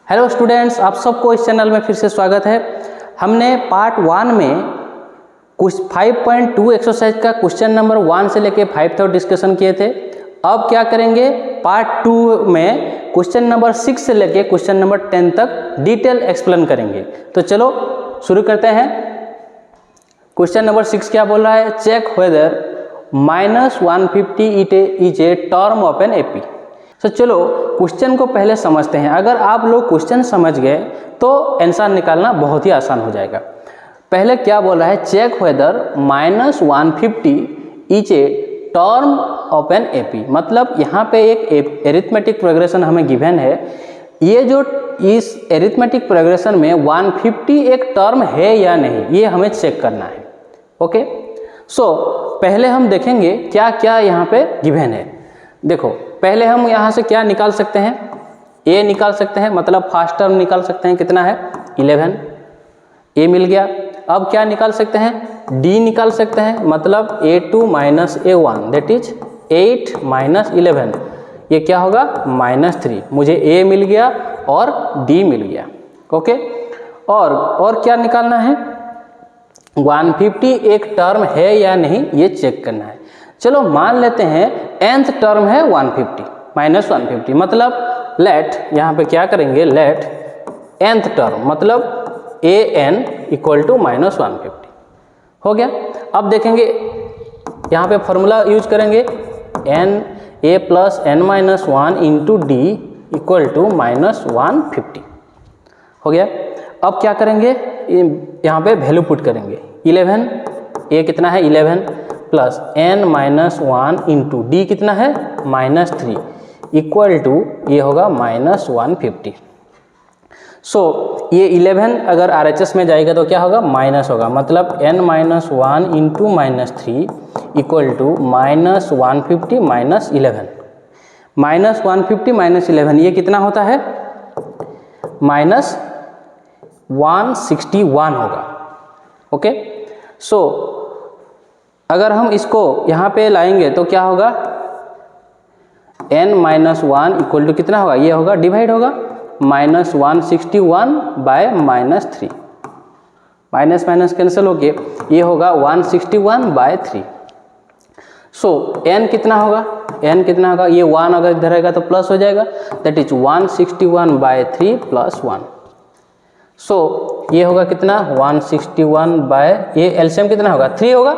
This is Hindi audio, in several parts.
हेलो स्टूडेंट्स, आप सबको इस चैनल में फिर से स्वागत है। हमने पार्ट 1 में कुछ 5.2 एक्सरसाइज का क्वेश्चन नंबर 1 से लेके 5 तक डिस्कशन किए थे। अब क्या करेंगे, पार्ट 2 में क्वेश्चन नंबर 6 से लेके क्वेश्चन नंबर 10 तक डिटेल एक्सप्लेन करेंगे। तो चलो शुरू करते हैं। क्वेश्चन नंबर 6 क्या बोल रहा है, check whether -150 is a term of an AP. तो चलो क्वेश्चन को पहले समझते हैं। अगर आप लोग क्वेश्चन समझ गए तो आंसर निकालना बहुत ही आसान हो जाएगा। पहले क्या बोल रहा है, check whether -150 is a term of an AP. मतलब यहाँ पे एक एरिथमेटिक प्रोग्रेशन हमें गिवन है। ये जो इस एरिथमेटिक प्रोग्रेशन में 150 एक टर्म है या नहीं, ये हमें चेक करना है। ओके, सो पहले हम देखेंगे क्या क्या यहाँ पे गिवन है। देखो पहले हम यहाँ से क्या निकाल सकते हैं, ए निकाल सकते हैं, मतलब फर्स्ट टर्म निकाल सकते हैं, कितना है 11, ए मिल गया। अब क्या निकाल सकते हैं, डी निकाल सकते हैं, मतलब a2 - a1 दैट इज 8 - 11, ये क्या होगा -3। मुझे ए मिल गया और डी मिल गया। ओके, और क्या निकालना है, 150 एक टर्म है या नहीं ये चेक करना है। चलो मान लेते हैं nth टर्म है 150 -150, मतलब लेट यहाँ पे क्या करेंगे, लेट nth टर्म मतलब an इक्वल टू -150 हो गया। अब देखेंगे यहाँ पे फॉर्मूला यूज करेंगे, a + n-1 into D equal to -150 हो गया। अब क्या करेंगे, यहाँ पे वैल्यू पुट करेंगे, 11 a कितना है 11 प्लस n-1 इंटू डी कितना है -3 इक्वल टू ये होगा -150। सो ये 11 अगर RHS में जाएगा तो क्या होगा, माइनस होगा, मतलब n-1 इंटू -3 इक्वल टू -150 - 11। -150 - 11 ये कितना होता है, -161 होगा। ओके, सो अगर हम इसको यहाँ पे लाएंगे तो क्या होगा, n-1 इक्वल टू कितना होगा, ये होगा डिवाइड होगा -161 बाय -3, माइनस माइनस कैंसिल होके ये होगा 161 बाय 3। सो n कितना होगा, ये 1 अगर इधर रहेगा तो प्लस हो जाएगा, दैट इज 161 बाय 3 + 1। सो ये होगा कितना 161 बाय, ये एलसीएम कितना होगा 3 होगा।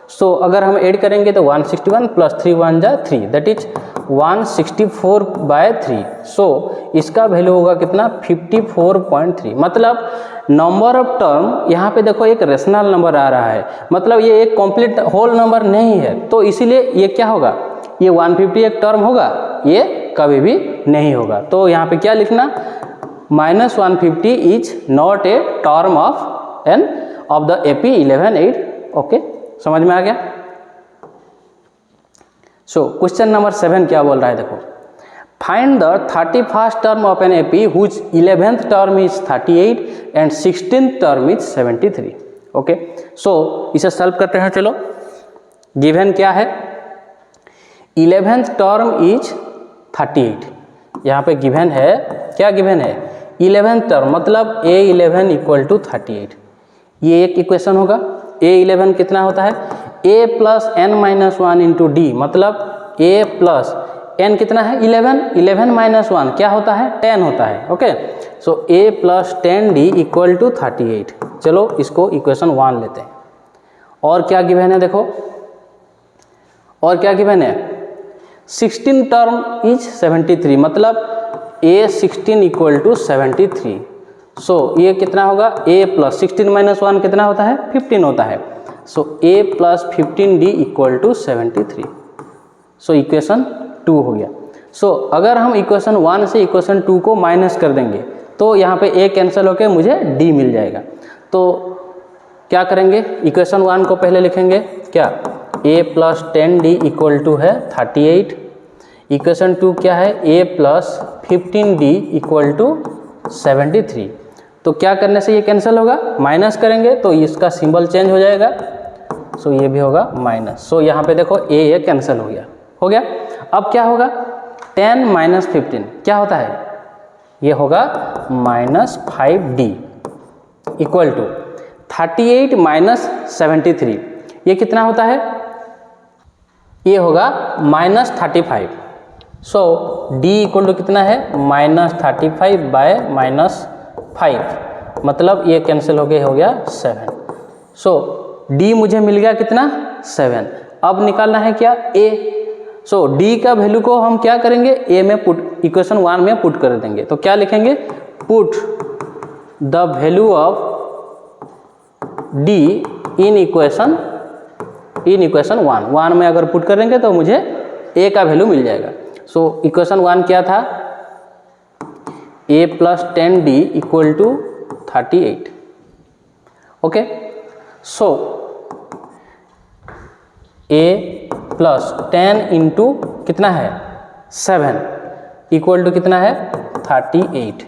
सो अगर हम ऐड करेंगे तो 161 + 3 1 जा 3 दैट इज 164 बाय 3। सो इसका वैल्यू होगा कितना 54.3। मतलब नंबर ऑफ टर्म यहाँ पे देखो एक रेशनल नंबर आ रहा है, मतलब ये एक कंप्लीट होल नंबर नहीं है, तो इसीलिए ये क्या होगा, ये 150 एक टर्म होगा, ये कभी भी नहीं होगा। तो यहाँ पे क्या लिखना, -150 is not a term of the AP 11 8। Okay, समझ में आ गया। सो क्वेश्चन नंबर 7 क्या बोल रहा है, देखो find the 31st term of an AP whose 11th term is 38 and 16th term is 73। Okay, so इसे सॉल्व करते हैं। चलो गिवन क्या है, 11th टर्म इज 38, यहाँ पे गिवन है, क्या गिवन है 11th टर्म, मतलब a11 इक्वल टू 38। ये एक इक्वेशन होगा। a11 कितना होता है, a + n-1 इंटू डी, मतलब a + n कितना है 11, 11 - 1 क्या होता है 10 होता है। Okay, so a + 10d equal to 38। चलो इसको इक्वेशन 1 लेते हैं। और क्या गिवन है, देखो और क्या गिवन है, 16 टर्म इज 73, मतलब a16 इक्वल टू 73। सो ये कितना होगा, a + 16 - 1 कितना होता है 15 होता है। So a + 15d equal to 73। So equation 2 हो गया। सो अगर हम इक्वेशन 1 से इक्वेशन 2 को माइनस कर देंगे तो यहाँ पे a कैंसिल होकर मुझे d मिल जाएगा। तो क्या करेंगे, इक्वेशन 1 को पहले लिखेंगे, क्या a + 10d इक्वल टू है 38। इक्वेशन 2 क्या है, a + 15d इक्वल टू 73। तो क्या करने से ये कैंसिल होगा, माइनस करेंगे तो इसका सिंबल चेंज हो जाएगा। सो ये भी होगा माइनस। सो यहाँ पे देखो ये कैंसिल हो गया। अब क्या होगा, 10 - 15 क्या होता है, ये होगा -5D इक्वल टू 38 माइनस 73, ये कितना होता है, ये होगा -35। सो D इक्वल टू कितना है, -35 बाय -5, मतलब ये कैंसिल हो गया 7। सो D मुझे मिल गया कितना, 7। अब निकालना है क्या, A। सो D का वैल्यू को हम क्या करेंगे, A में पुट, इक्वेशन 1 में पुट कर देंगे। तो क्या लिखेंगे, put the value of D in equation 1 में अगर पुट करेंगे तो मुझे A का वैल्यू मिल जाएगा। सो इक्वेशन 1 क्या था, A + 10D equal to 38। Okay, so A + 10 into कितना है 7 इक्वल टू कितना है 38।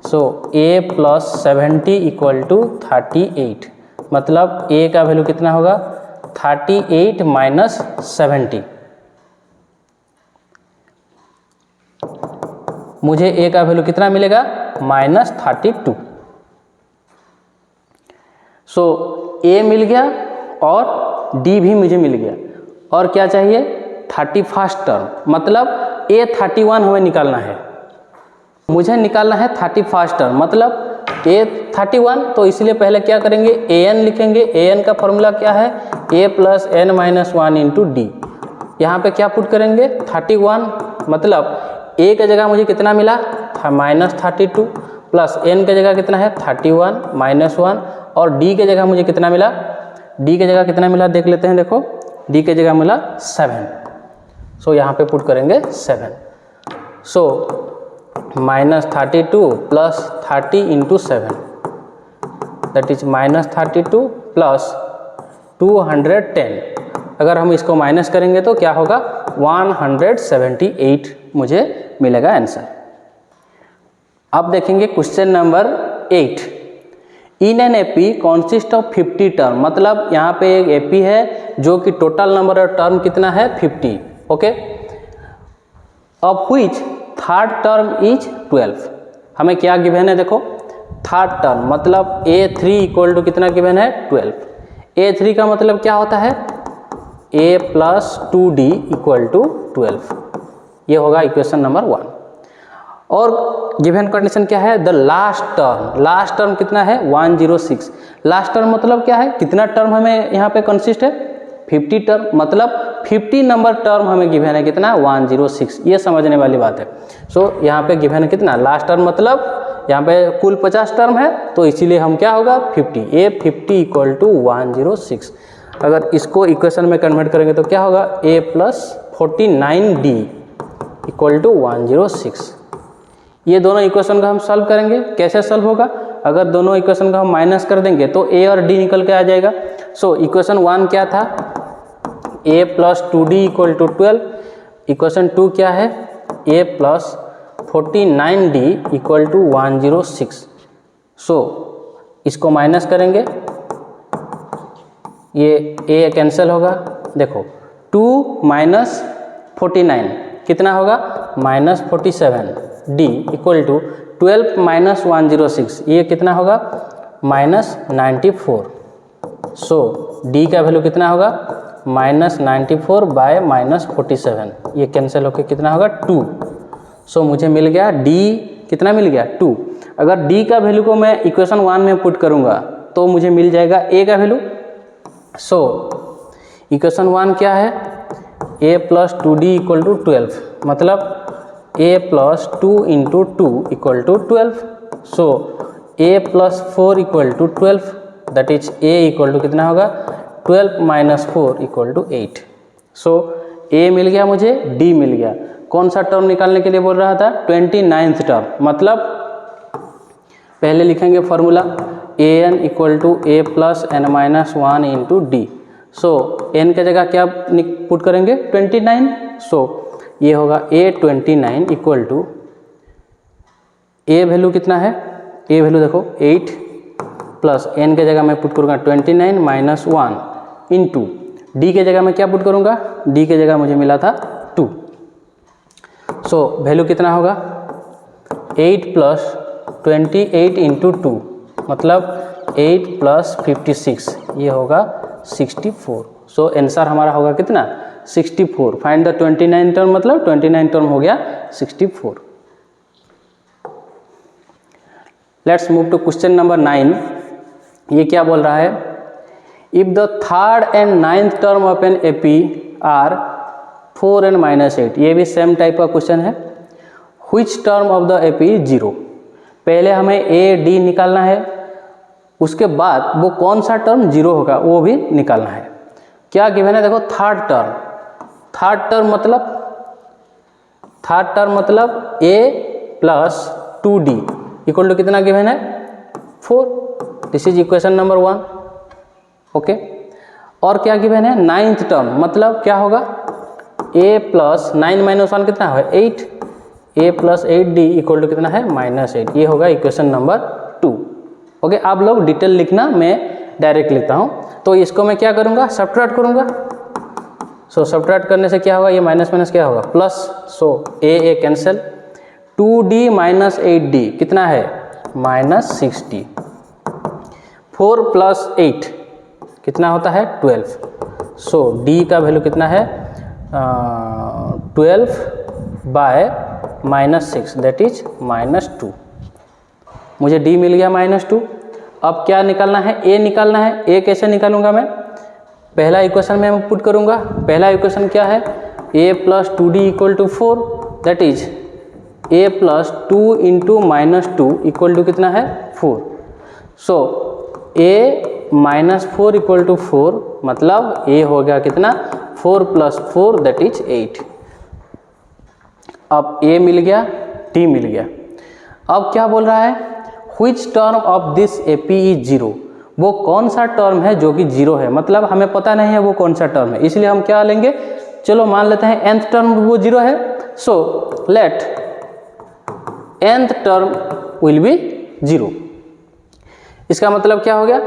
सो A + 70 इक्वल टू 38, मतलब A का वैल्यू कितना होगा 38 माइनस 70। मुझे A का वैल्यू कितना मिलेगा, -32। सो A मिल गया और D भी मुझे मिल गया, और क्या चाहिए 31st टर्म, मतलब A31 हमें निकालना है। मुझे निकालना है 31st टर्म, मतलब A31, तो इसलिए पहले क्या करेंगे, AN लिखेंगे। AN का फॉर्मूला क्या है, A + n-1 इंटू D। यहाँ पे क्या पुट करेंगे 31, मतलब A की जगह मुझे कितना मिला था -32, प्लस N की जगह कितना है 31 -1, और D की जगह मुझे कितना मिला, D की जगह कितना मिला देख लेते हैं। देखो D की जगह मिला 7। सो यहाँ पे पुट करेंगे 7। सो -32 + 30 इंटू 7, दैट इज -32 + 210। अगर हम इसको माइनस करेंगे तो क्या होगा 178 मुझे मिलेगा आंसर। अब देखेंगे question number 8। In an AP consist of 50 term, मतलब यहाँ पे एक एपी है जो कि टोटल नंबर ऑफ टर्म कितना है 50। Okay, of which third term is 12। हमें क्या गिवन है, देखो थर्ड टर्म मतलब A3 इक्वल टू कितना गिवन है 12। A3 का मतलब क्या होता है, A + 2D इक्वल टू 12। ये होगा इक्वेशन नंबर 1। और गिवन कंडीशन क्या है, द लास्ट टर्म कितना है 106। लास्ट टर्म मतलब क्या है, कितना टर्म हमें यहाँ पे कंसिस्ट है 50 टर्म, मतलब 50 नंबर टर्म हमें गिवन है कितना 106। ये समझने वाली बात है। सो यहाँ पे गिवन है कितना लास्ट टर्म, मतलब यहाँ पे कुल 50 टर्म है, तो इसीलिए हम क्या होगा 50, A50 इक्वल टू 106। अगर इसको इक्वेशन में कन्वर्ट करेंगे तो क्या होगा A + 49D इक्वल टू 106। ये दोनों इक्वेशन का हम सॉल्व करेंगे। कैसे सॉल्व होगा, अगर दोनों इक्वेशन का हम माइनस कर देंगे तो A और D निकल के आ जाएगा। सो इक्वेशन 1 क्या था, A + 2D equal to 12। Equation 2 क्या है, A + 49D इक्वल टू 106। सो इसको माइनस करेंगे, ये A कैंसिल होगा। देखो 2 - 49 कितना होगा -47, D इक्वल टू 12 - 106, ये कितना होगा -94। सो D का वैल्यू कितना होगा -94 बाय -47, ये कैंसिल होकर कितना होगा 2। सो मुझे मिल गया D, कितना मिल गया 2। अगर D का वैल्यू को मैं इक्वेशन 1 में पुट करूँगा तो मुझे मिल जाएगा A का वैल्यू। सो इक्वेशन 1 क्या है, A + 2D इक्वल टू 12, मतलब A + 2 into 2 equal to 12। So A + 4 equal to 12, that is A equal to कितना होगा 12 - 4 इक्वल टू 8। सो A मिल गया मुझे, D मिल गया। कौन सा टर्म निकालने के लिए बोल रहा था 29th टर्म, मतलब पहले लिखेंगे formula AN equal to A + n-1 into D। So N के जगह क्या पुट करेंगे 29। सो ये होगा A29 equal to A value कितना है, A वैल्यू देखो 8 प्लस N के जगह मैं पुट करूँगा 29 - 1 इंटू D के जगह मैं क्या पुट करूँगा, D के जगह मुझे मिला था 2। सो वैल्यू कितना होगा 8 प्लस 28 इंटू 2 मतलब 8 प्लस 56, ये होगा 64। सो आंसर हमारा होगा कितना 64। फाइंड द 29 टर्म मतलब 29 टर्म हो गया 64। Let's move to question number 9। ये क्या बोल रहा है, if the third and ninth term of an AP are 4 and -8, ये भी सेम टाइप का क्वेश्चन है। Which term of the AP is 0, पहले हमें ए डी निकालना है, उसके बाद वो कौन सा टर्म 0 होगा वो भी निकालना है। क्या गिवन है देखो, थर्ड टर्म मतलब ए प्लस 2d इक्वल टू कितना गिवन है 4। This is equation number 1। Okay, और क्या गिवन है नाइन्थ टर्म मतलब क्या होगा a प्लस 9 - 1 कितना है 8, a plus 8d equal to कितना है -8। ये होगा इक्वेशन नंबर 2। ओके, आप लोग डिटेल लिखना, मैं डायरेक्ट लिखता हूँ। तो इसको मैं क्या करूँगा सब्ट्रैक्ट करूँगा। सो सब्ट्रैक्ट करने से क्या होगा, ये माइनस माइनस क्या होगा plus, so a cancel, 2d minus 8d कितना है -60, 4 प्लस 8 कितना होता है 12। सो d का वैल्यू कितना है 12 बाय -6 दैट इज -2। मुझे d मिल गया -2। अब क्या निकालना है, a निकालना है। a कैसे निकालूंगा मैं, पहला इक्वेशन में मैं पुट करूंगा। पहला इक्वेशन क्या है a plus 2d equal to 4 that is a plus 2 into -2 equal to कितना है 4। सो a -4 इक्वल टू 4 मतलब a हो गया कितना 4 प्लस 4 दैट इज 8। अब a मिल गया, d मिल गया। अब क्या बोल रहा है, which term of this AP is 0, वो कौन सा टर्म है जो कि 0 है, मतलब हमें पता नहीं है वो कौन सा टर्म है, इसलिए हम क्या लेंगे, चलो मान लेते हैं nth टर्म वो 0 है। So let nth term will be 0। इसका मतलब क्या हो गया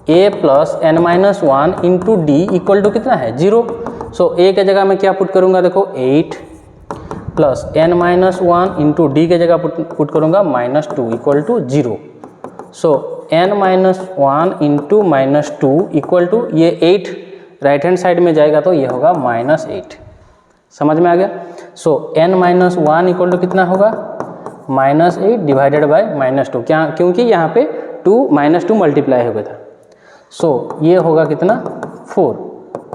a plus n-1 into D equal to कितना है 0। सो a के जगह मैं क्या पुट करूंगा देखो 8 प्लस n-1 इंटू डी के जगह पुट करूंगा -2 equal to 0। So n-1 into -2 equal to ये 8 राइट हैंड साइड में जाएगा तो ये होगा -8। समझ में आ गया। सो n-1 इक्वल टू कितना होगा -8 डिवाइडेड बाय -2, क्या क्योंकि यहाँ पे -2 मल्टीप्लाई हो गया था। सो ये होगा कितना 4।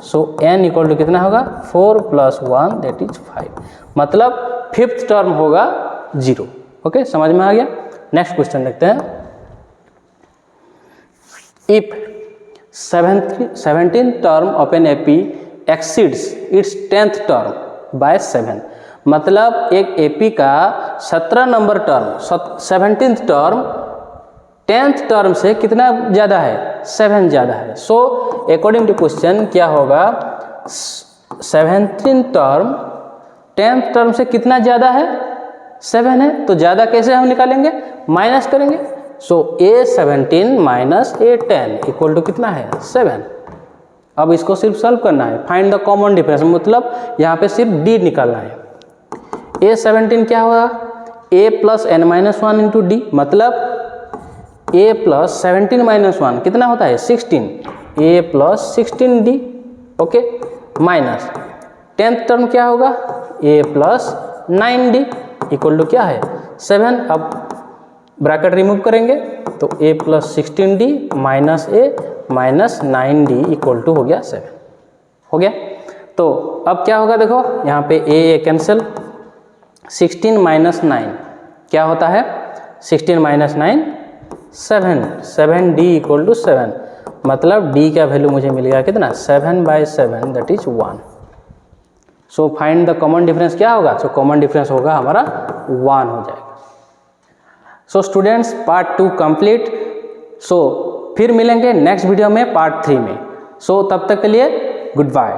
सो n इक्वल टू कितना होगा 4 प्लस 1 दैट इज 5, मतलब फिफ्थ टर्म होगा 0। ओके, समझ में आ गया। नेक्स्ट क्वेश्चन देखते हैं। If 17th term of an AP exceeds its 10th term by 7, मतलब एक एपी का 17 number term 17th term 10th term से कितना ज़्यादा है 7 ज़्यादा है। सो अकॉर्डिंग टू क्वेश्चन क्या होगा 17th टर्म 10th टर्म से कितना ज़्यादा है 7 है, तो ज़्यादा कैसे हम निकालेंगे माइनस करेंगे। सो a17 minus a10 equal to कितना है 7। अब इसको सिर्फ सॉल्व करना है, फाइंड द कॉमन डिफरेंस, मतलब यहाँ पे सिर्फ d निकालना है। a17 क्या होगा a plus n-1 into D, मतलब a प्लस 17 - 1 कितना होता है 16, a plus 16d। Okay, minus 10th term क्या होगा a plus 9d equal to क्या है 7। अब ब्रैकेट रिमूव करेंगे तो a plus 16d minus a minus 9d equal to हो गया 7। हो गया, तो अब क्या होगा देखो यहाँ पे a कैंसिल, 16 माइनस 9 क्या होता है 16 माइनस 9 7, 7d इक्वल टू 7, मतलब d का वैल्यू मुझे मिल गया कितना 7/7 that is 1। So find the common difference क्या होगा, सो कॉमन डिफरेंस होगा हमारा 1 हो जाएगा। So students part 2 complete. So फिर मिलेंगे नेक्स्ट वीडियो में पार्ट 3 में। सो तब तक के लिए गुड बाय।